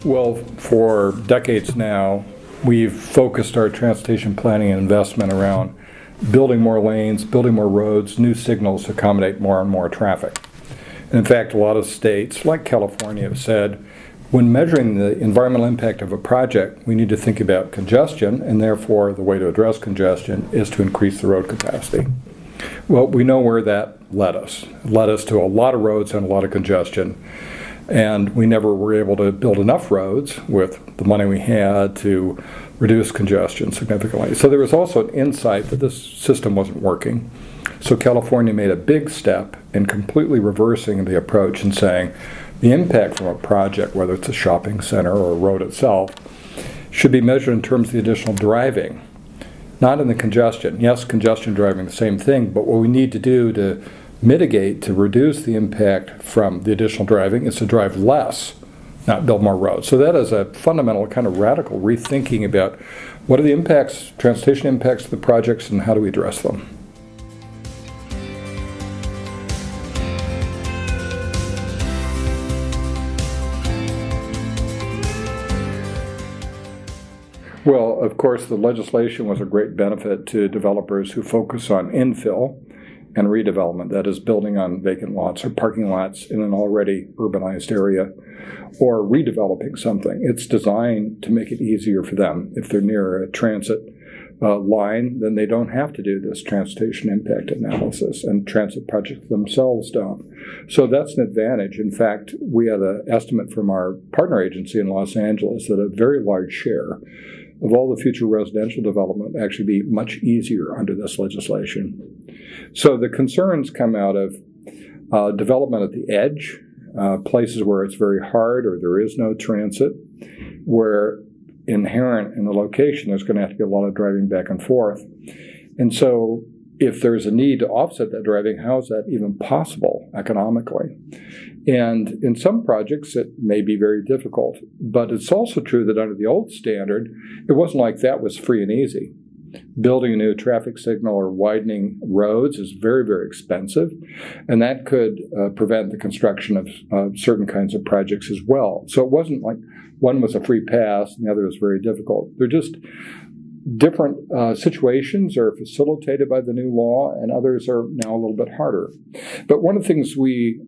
Well, for decades now, we've focused our transportation planning and investment around building more lanes, building more roads, new signals to accommodate more and more traffic. And in fact, a lot of states, like California, have said, when measuring the environmental impact of a project, we need to think about congestion, and therefore the way to address congestion is to increase the road capacity. Well, we know where that led us. It led us to a lot of roads and a lot of congestion. And we never were able to build enough roads with the money we had to reduce congestion significantly. So there was also an insight that this system wasn't working. So California made a big step in completely reversing the approach and saying the impact from a project, whether it's a shopping center or a road itself, should be measured in terms of the additional driving, not in the congestion. Yes, congestion driving, the same thing, but what we need to do to mitigate, to reduce the impact from the additional driving is to drive less, not build more roads. So that is a fundamental kind of radical rethinking about what are the impacts, transportation impacts of the projects, and how do we address them. Well, of course, the legislation was a great benefit to developers who focus on infill and redevelopment, that is building on vacant lots or parking lots in an already urbanized area, or redeveloping something. It's designed to make it easier for them. If they're near a transit line, then they don't have to do this transportation impact analysis, and transit projects themselves don't. So that's an advantage. In fact, we had an estimate from our partner agency in Los Angeles that a very large share of all the future residential development actually be much easier under this legislation. So the concerns come out of development at the edge, places where it's very hard or there is no transit, where inherent in the location there's going to have to be a lot of driving back and forth. And so if there's a need to offset that driving, how is that even possible economically? And in some projects, it may be very difficult. But it's also true that under the old standard, it wasn't like that was free and easy. Building a new traffic signal or widening roads is very, very expensive. And that could prevent the construction of certain kinds of projects as well. So it wasn't like one was a free pass and the other was very difficult. They're just different situations are facilitated by the new law, and others are now a little bit harder. But one of the things we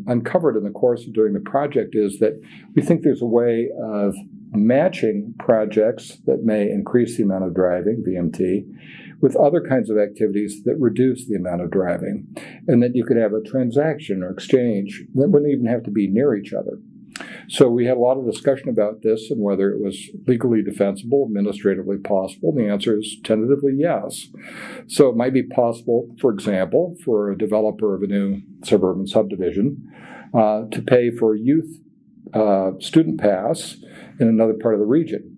uncovered in the course of doing the project is that we think there's a way of matching projects that may increase the amount of driving, VMT, with other kinds of activities that reduce the amount of driving, and that you could have a transaction or exchange that wouldn't even have to be near each other. So we had a lot of discussion about this and whether it was legally defensible, administratively possible. The answer is tentatively yes. So it might be possible, for example, for a developer of a new suburban subdivision to pay for a youth student pass in another part of the region.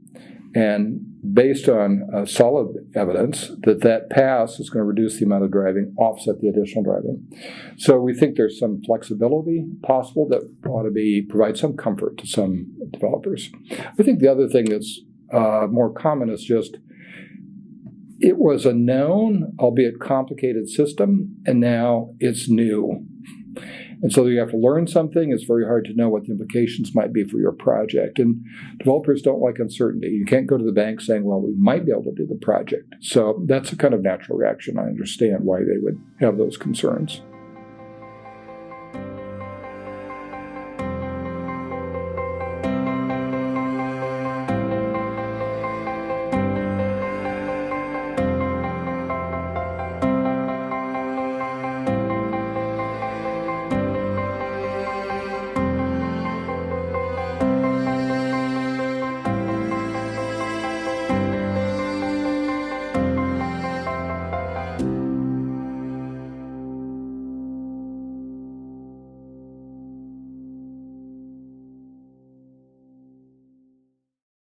And based on solid evidence that pass is going to reduce the amount of driving, offset the additional driving. So we think there's some flexibility possible that ought to provide some comfort to some developers. I think the other thing that's more common is just it was a known, albeit complicated system, and now it's new. And so you have to learn something. It's very hard to know what the implications might be for your project. And developers don't like uncertainty. You can't go to the bank saying, well, we might be able to do the project. So that's a kind of natural reaction. I understand why they would have those concerns.